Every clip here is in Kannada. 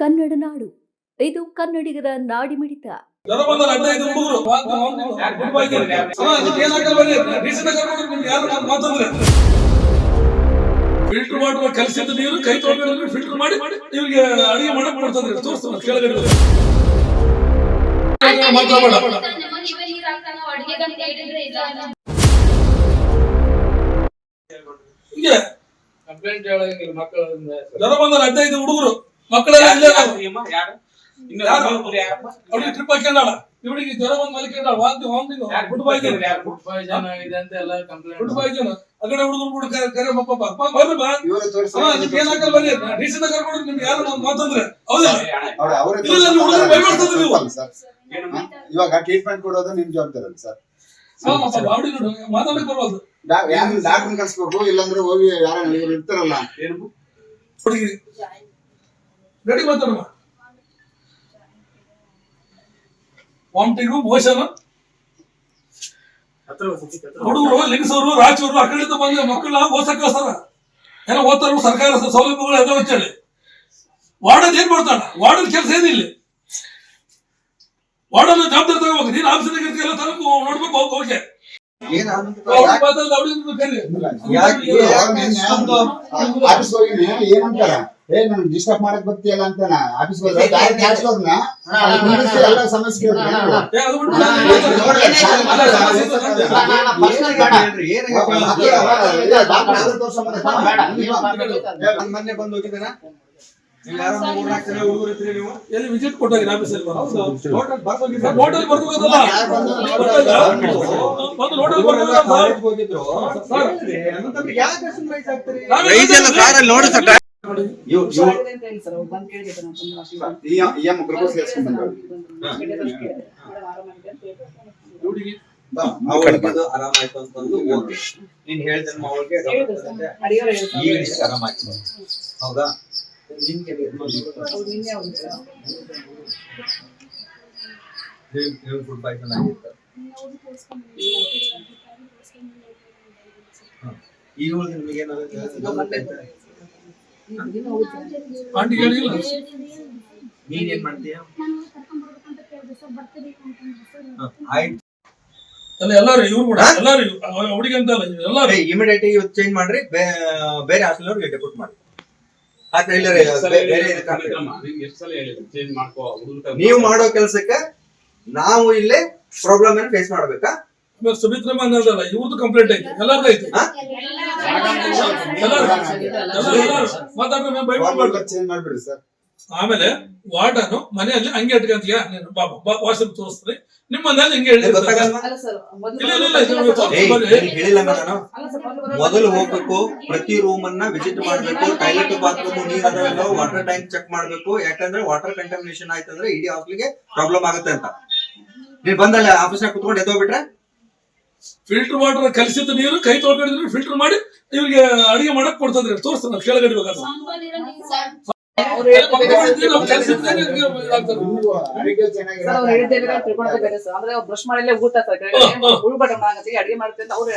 ಕನ್ನಡ ನಾಡು, ಇದು ಕನ್ನಡಿಗರ ನಾಡಿಮಿಡಿತ. ಫಿಲ್ಟರ್ ಮಾಡುವ ಕೆಲಸದ ನೀರು ಕೈ ತೊಳೆದು ಫಿಲ್ಟರ್ ಮಾಡಿ ಇವರಿಗೆ ಅಡಿಗೆ ಮಾಡಕ್ ಕೊಡ್ತದ್ರಿ. ತೋರಿಸ್ತಾನ ಕೆಳಗಡೆ ಹಿಂಗೆ ಕಂಪ್ಲೇಂಟ್ ಹೇಳಂಗಿಲ್ಲ. ಮಕ್ಕಳು ಜ್ವರ ಬಂದ 15 ಹುಡುಗರು ಮಕ್ಕಳೆಲ್ಲ ಇಲ್ಲೇ ಅವ್ರಿಗೆ ಟ್ರಿಪ್ ಹಾಕ್ಯಾಳ. ಇವಳಿಗೆ ಜ್ವರ ಬಂದ್ ಮಲಿಕೊಂಡ ವಾಂತಿ ಫುಡ್ ಪಾಯ್ಸನ್ ಇದೆ ಅಂತ ಎಲ್ಲ ಕಂಪ್ಲೇಂಟ್. ಫುಡ್ ಪಾಯ್ಸನ್ ಅಗಡೆ ಹುಡುಗರು ಕೂಡ ಕರೆ ಬರ್ರಿ ಬಾ ಏನ್ ಹಾಕಲ್ ಬರ್ರಿ ಡಿಸಿದ ಕರ್ಕೊಂಡು ನಿಮ್ಗೆ ಯಾರು ಮಾತಂದ್ರೆ ಹೌದಾ ಇವಾಗ ಟ್ರೀಟ್ಮೆಂಟ್ ಕೊಡೋದು ನಿಮ್ ಜವಾಬ್ದಾರಿ ಸರ್. ಮಾತಾಡಕ್ ಬರಬಾರ್ದು. ಡಾಕ್ಟರ್ ಕಳ್ಸ್ಬೇಕು, ಇಲ್ಲಾಂದ್ರೆ ಹೋಗಿ ಯಾರ ಇರ್ತಾರಲ್ಲ ಹುಡುಗಿ ರೆಡಿ ಮಾತಾಡಮ್ಮ. ವಾಮಿಟಿಂಗು ಮೋಷನ್ ಹುಡುಗರು ಲಿಂಗಸವರು ರಾಚೂರು ಆ ಕಡೆಯಿಂದ ಬಂದ ಮಕ್ಕಳನ್ನ ಓದ್ಸಕ್ ಕಳ್ಸಾರ. ಏನೋ ಓದ್ತಾರ ಸರ್ಕಾರ ಸೌಲಭ್ಯಗಳು ಅದಾವ ಅಂತೇಳಿ. ವಾರ್ಡನ್ ಏನ್ ಮಾಡ್ತಾನ? ವಾರ್ಡನ್ ಕೆಲಸ ಏನಿಲ್ಲ. ವಾರ್ಡನ್ ಜವಾಬ್ದಾರಿ ತಗೋಬೇಕು. ನೀನ್ ಆಫೀಸಿನಾಗ ಇರ್ತೀಯಲ್ಲ ತನಕ ನೋಡ್ಬೇಕು. ಓಕೆ ಆಫೀಸ್ ಹೋಗಿ ಏನಂತಾರ, ನನ್ ಡಿಸ್ಟರ್ಬ್ ಮಾಡಕ್ ಬರ್ತೀಯಲ್ಲ ಅಂತ ಆಫೀಸ್ ಎಲ್ಲ ಸಮಸ್ಯೆ ಮೊನ್ನೆ ಬಂದು ಹೋಗಿದ್ದಾನ. ಎಲ್ಲಿ ವಿಸಿಟ್ ಕೊಟ್ಟಾಗಿ ಆಫೀಸಲ್ಲಿ ಆರಾಮಾಯ್ತು ಅಂತಂದು ಓಕೆ. ನೀನ್ ಹೇಳ್ದೆ ಅವಳಿಗೆ ಆರಾಮಾಯ್ತು ಹೌದಾ? ಫುಡ್ ಪಾಯ್ಸನ್ ಆಗಿತ್ತು. ಈಗ ನಿಮಗೆ ನೀನ್ ಏನ್ ಮಾಡ್ತೀಯ? ಆಯ್ತು ಎಲ್ಲಾರು ಇವ್ರು ಕೂಡ ಎಲ್ಲಾರು ಹುಡುಗಿ ಅಂತ ಎಲ್ಲಾರು ಇಮಿಡಿಯೇಟ್ ಇವತ್ತು ಚೇಂಜ್ ಮಾಡ್ರಿ. ಬೇರೆ ಹಾಸ್ಟೆಲ್ ಅವ್ರಿಗೆ ಡೆಪೋಟ್ ಮಾಡಿ. ನೀವು ಮಾಡೋ ಕೆಲ್ಸಕ್ಕೆ ನಾವು ಇಲ್ಲೇ ಪ್ರಾಬ್ಲಮ್ ಏನ್ ಫೇಸ್ ಮಾಡ್ಬೇಕಾ? ಸುಮಿತ್ರಮ್ಮ ಅನ್ನೋದಲ್ಲ, ಇವ್ರದ್ದು ಕಂಪ್ಲೇಂಟ್ ಐತಿ, ಎಲ್ಲಾರ್ದು ಐತಿ. ಚೇಂಜ್ ಮಾಡ್ಬಿಡಿ ಸರ್. ಆಮೇಲೆ ವಾರ್ಡನು ಮನೆಯಲ್ಲಿ ಹಂಗೆ ಇಟ್ಕೊಂತೀಯ ನೀನು ಬಾಬಾ ವಾಶ್ರೂಮ್ ತೋರಿಸ್ತೀನಿ. ನಿಮ್ಮ ಮನೆಯಲ್ಲಿ ಹಿಂಗೆ ಹೇಳಿಲ್ಲ ನಾನು. ಮೊದಲು ಹೋಗ್ಬೇಕು, ಪ್ರತಿ ರೂಮ್ ಅನ್ನ ವಿಸಿಟ್ ಮಾಡ್ಬೇಕು, ಟಾಯ್ಲೆಟ್ ಬಾತ್ರೂಮ್ ನೀರು ವಾಟರ್ ಟ್ಯಾಂಕ್ ಚೆಕ್ ಮಾಡ್ಬೇಕು. ಯಾಕಂದ್ರೆ ವಾಟರ್ ಕಂಟಾಮಿನೇಷನ್ ಆಯ್ತಂದ್ರೆ ಇಡೀ ಹಾಸ್ಟೆಲ್ಗೆ ಪ್ರಾಬ್ಲಮ್ ಆಗುತ್ತೆ ಅಂತ. ನೀನ್ ಬಂದಲ್ಲ ಆಫೀಸ್ನಾಗ ಕುತ್ಕೊಂಡು ಎದ್ದೋಗ್ಬಿಟ್ರೆ ಫಿಲ್ಟರ್ ವಾಟರ್ ಕಲಿಸಿದ ನೀರು ಕೈ ತೊಳ್ಕೊಂಡಿದ್ರೆ ಫಿಲ್ಟರ್ ಮಾಡಿ ಇವ್ರಿಗೆ ಅಡಿಗೆ ಮಾಡಕ್ ಕೊಡ್ತದ್ರಿ. ತೋರಿಸ್ತಾನ ಕೆಳಗಡೆ ಬೇಕಾದ್ರೆ ಬ್ರಷ್ ಮಾಡಲೇ ಊಟ ಉಳ್ಬಟ ಅಡಿಗೆ ಮಾಡ್ತಾರೆ. ಅವ್ರು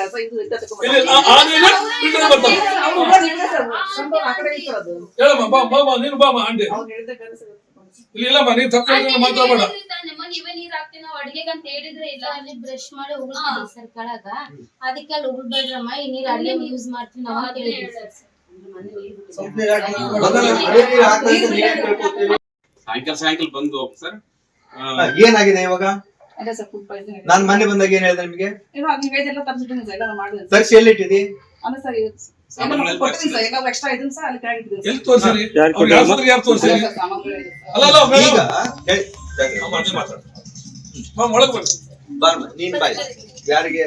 ನೀನು ಬಾಮ ಅಂಡಿ ಇಲ್ಲಮ್ಮ, ನೀನ್ ತಪ್ಪ ಮಾತಾಡಬೇಡ. ಬ್ರಷ್ ಮಾಡಿ ಹೋಗ್ತಾರೆ ಸರ್ ಕೆಳಗ, ಅದಕ್ಕೆ ಅಲ್ಲಿ ಉಳ್ಬೇಡ್ರಮ್ಮ ಈ ನೀರ್ ಅಡಿಗೆ ಯೂಸ್ ಮಾಡ್ತೀವಿ ನಾವು. ಸಾಯಂಕಾಲ ಬಂದು ಸರ್ ಏನಾಗಿದೆ ಇವಾಗ? ನಾನ್ ಮೊನ್ನೆ ಬಂದಾಗ ಏನ್ ಹೇಳಿದೆ ನಿಮ್ಗೆ? ತರ್ಸಿ ಎಲ್ಲಿ ಇಟ್ಟಿದಿ? ಎಲ್ಲಿ ತೋರಿಸಿರಿ? ಯಾರು ತೋರಿಸಿರಿ? ಈಗ ಒಳಗ್ ಬನ್ನಿ. ನೀನ್ ಬಾಯ್ ಯಾರಿಗೆ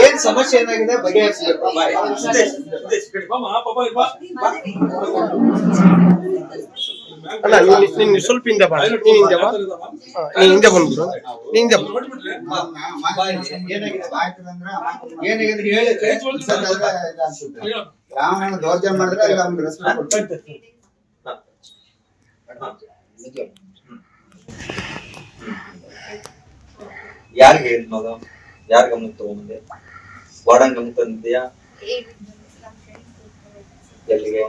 ಏನ್ ಸಮಸ್ಯೆ ಏನಾಗಿದೆ ಬಗೆಹರಿಸಬೇಕು. ಅಲ್ಲ ನೀನ್ ಸ್ವಲ್ಪ ಹಿಂದೆ ಬಾ, ನೀನ್ ಹಿಂದೆ ಬಾ, ನೀನ್ ಹಿಂದೆ ಬಂದ್ಬಿಡು, ನೀನ್ ಹಿಂದೆ ಏನಾಗಿದೆ ಹೇಳಿ. ದೌರ್ಜನ್ಯ ಮಾಡಿದ್ರೆ ಅವ್ನಿಗೆ ರೆಸ್ಪೆಕ್ಟ್ ಕೊಡ್ತಾರೆ. ಯಾರಿಗೆ ಹೇಳಿದ್ ಮಗ? ಯಾರ ಗಮನಕ್ಕೆ ತಗೊಂಬಂದೆ? ವಾರ್ಡನ್ ಗಮನಕ್ಕೆ ತಂದಿದ್ಯಾ? ಎಲ್ಲಿಗೆ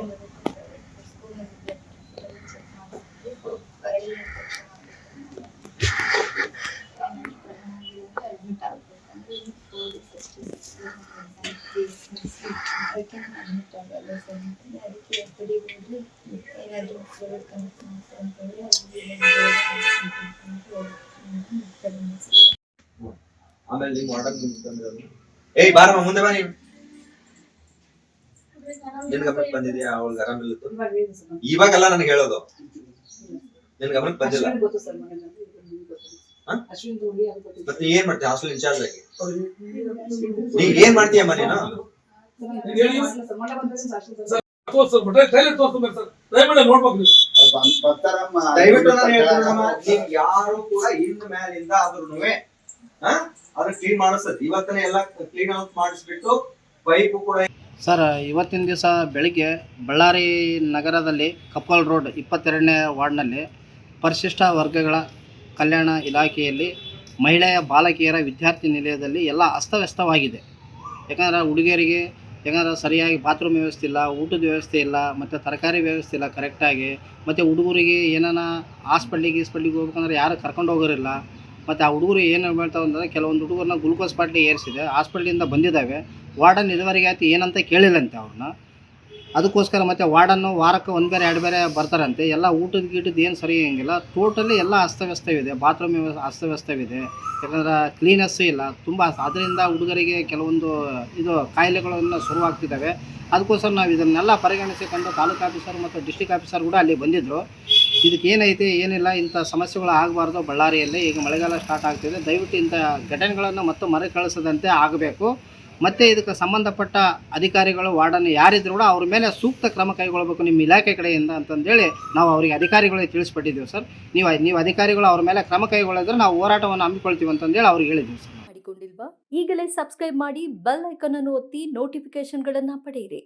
ಆಮೇಲೆ ನೀವು ವಾರ್ಡನ್ ಏಯ್ ಬಾರಮ್ಮ ಮುಂದೆ ಬಾ ನೀನು ನಿನ್ ಗಮನಕ್ಕೆ ಬಂದಿದ್ಯಾ ಅವಳಿಗೆ ಆರಾಮಿಲ್ಲ ಇವಾಗೆಲ್ಲ ನನಗೆ ಹೇಳೋದು ನಿನ್ ಗಮನಕ್ಕೆ ಬಂದಿಲ್ಲ ಅಶ್ವಿನ್ ಗೊತ್ತು ಸರ್ ಮನೆ ಅಶ್ವಿನ್ ದೋಡಿ ಅದು ಗೊತ್ತು ಮತ್ತೆ ಏನ್ ಮಾಡ್ತೀಯ ಹಾಸ್ಟೆಲ್ ಇನ್ಚಾರ್ಜ್ ಆಗಿ ನೀ ಏನ್ ಮಾಡ್ತೀಯಮ್ಮ ನೀನು ಮೊನ್ನೆ ಬಂದ ಅಶ್ವಿನ್ ತೋರಿಸ್ಬಿಟ್ರೆ ಟೈಲೆಟ್ ತೋರಿಸ್ಬೇಕು ಸರ್ ದಯಮಾಡಿ ನೋಡ್ಬೇಕು ನೀವು ಬರ್ತಾರಮ್ಮ ದಯವಿಟ್ಟು ನಾನು ಹೇಳ್ತೀನಮ್ಮ ನೀವ್ ಯಾರು ಕೂಡ ಇನ್ ಮೇಲಿಂದ ಆದ್ರೂನುವೆ ಅದನ್ನ ಕ್ಲೀನ್ ಮಾಡಿಸ್ತದೆ ಇವತ್ತನೇ ಎಲ್ಲ ಕ್ಲೀನ್ ಔಟ್ ಮಾಡಿಸ್ಬಿಟ್ಟು ಪೈಪ್ ಕೂಡ ಸರ್ ಇವತ್ತಿನ ದಿವಸ ಬೆಳಿಗ್ಗೆ ಬಳ್ಳಾರಿ ನಗರದಲ್ಲಿ ಕಪ್ಪಲ್ ರೋಡ್ 22ನೇ ವಾರ್ಡ್ನಲ್ಲಿ ಪರಿಶಿಷ್ಟ ವರ್ಗಗಳ ಕಲ್ಯಾಣ ಇಲಾಖೆಯಲ್ಲಿ ಮಹಿಳೆಯ ಬಾಲಕಿಯರ ವಿದ್ಯಾರ್ಥಿ ನಿಲಯದಲ್ಲಿ ಎಲ್ಲ ಅಸ್ತವ್ಯಸ್ತವಾಗಿದೆ. ಯಾಕಂದರೆ ಹುಡುಗಿಯರಿಗೆ ಯಾಕಂದ್ರೆ ಸರಿಯಾಗಿ ಬಾತ್ರೂಮ್ ವ್ಯವಸ್ಥೆ ಇಲ್ಲ, ಊಟದ ವ್ಯವಸ್ಥೆ ಇಲ್ಲ, ಮತ್ತು ತರಕಾರಿ ವ್ಯವಸ್ಥೆ ಇಲ್ಲ ಕರೆಕ್ಟಾಗಿ, ಮತ್ತು ಹುಡುಗರಿಗೆ ಏನಾನ ಹಾಸ್ಪಿಟ್ಲಿಗೆ ಹೋಗ್ಬೇಕಂದ್ರೆ ಯಾರು ಕರ್ಕೊಂಡು ಹೋಗೋರಿಲ್ಲ. ಮತ್ತು ಆ ಹುಡುಗರು ಏನು ಮಾಡ್ತಾವೆ ಅಂದರೆ ಕೆಲವೊಂದು ಹುಡುಗರನ್ನ ಗ್ಲೂಕೋಸ್ ಬಾಟ್ಲಿ ಏರಿಸಿದೆ, ಹಾಸ್ಪಿಟ್ಲಿಂದ ಬಂದಿದ್ದಾವೆ. ವಾರ್ಡನ್ ಇದುವರೆಗೆ ಆಯ್ತು ಏನಂತ ಕೇಳಿಲ್ಲಂತೆ ಅವ್ರನ್ನ. ಅದಕ್ಕೋಸ್ಕರ ಮತ್ತು ವಾರ್ಡನ್ನು ವಾರಕ್ಕೆ 1 ಬೇರೆ 2 ಬೇರೆ ಬರ್ತಾರಂತೆ. ಎಲ್ಲ ಊಟದ ಏನು ಸರಿ ಹಂಗಿಲ್ಲ. ಟೋಟಲಿ ಎಲ್ಲ ಅಸ್ತವ್ಯಸ್ತವಿದೆ, ಬಾತ್ರೂಮ್ ಅಸ್ತವ್ಯಸ್ತವಿದೆ. ಯಾಕಂದ್ರೆ ಕ್ಲೀನೆಸ್ಸು ಇಲ್ಲ ತುಂಬ. ಅದರಿಂದ ಹುಡುಗರಿಗೆ ಕೆಲವೊಂದು ಕಾಯಿಲೆಗಳನ್ನು ಶುರುವಾಗ್ತಿದ್ದಾವೆ. ಅದಕ್ಕೋಸ್ಕರ ನಾವು ಇದನ್ನೆಲ್ಲ ಪರಿಗಣಿಸಿಕೊಂಡು ತಾಲೂಕು ಆಫೀಸರ್ ಮತ್ತು ಡಿಸ್ಟ್ರಿಕ್ಟ್ ಆಫೀಸರ್ ಕೂಡ ಅಲ್ಲಿ ಬಂದಿದ್ದರು. ಇದಕ್ಕೆ ಏನೈತೆ ಏನಿಲ್ಲ, ಇಂಥ ಸಮಸ್ಯೆಗಳು ಆಗಬಾರ್ದು. ಬಳ್ಳಾರಿಯಲ್ಲಿ ಈಗ ಮಳೆಗಾಲ ಸ್ಟಾರ್ಟ್ ಆಗ್ತಿದೆ, ದಯವಿಟ್ಟು ಇಂಥ ಘಟನೆಗಳನ್ನು ಮತ್ತೆ ಮರುಕಳಿಸದಂತೆ ಆಗಬೇಕು. ಮತ್ತು ಇದಕ್ಕೆ ಸಂಬಂಧಪಟ್ಟ ಅಧಿಕಾರಿಗಳು ವಾರ್ಡನ್ ಯಾರಿದ್ರು ಕೂಡ ಅವ್ರ ಮೇಲೆ ಸೂಕ್ತ ಕ್ರಮ ಕೈಗೊಳ್ಳಬೇಕು ನಿಮ್ಮ ಇಲಾಖೆ ಕಡೆಯಿಂದ ಅಂತಂದೇಳಿ ನಾವು ಅವರಿಗೆ ಅಧಿಕಾರಿಗಳಿಗೆ ತಿಳಿಸ್ಪಟ್ಟಿದ್ದೀವಿ ಸರ್. ನೀವು ಅಧಿಕಾರಿಗಳು ಅವ್ರ ಮೇಲೆ ಕ್ರಮ ಕೈಗೊಳ್ಳಿದ್ರೆ ನಾವು ಹೋರಾಟವನ್ನು ಹಮ್ಮಿಕೊಳ್ತೀವಿ ಅಂತಂದೇಳಿ ಅವ್ರಿಗೆ ಹೇಳಿದ್ದೀವಿ ಸರ್. ಮಾಡಿಕೊಂಡಿಲ್ವಾ? ಈಗಲೇ ಸಬ್ಸ್ಕ್ರೈಬ್ ಮಾಡಿ ಬೆಲ್ ಐಕಾನ್ ಅನ್ನು ಒತ್ತಿ ನೋಟಿಫಿಕೇಶನ್ಗಳನ್ನು ಪಡೆಯಿರಿ.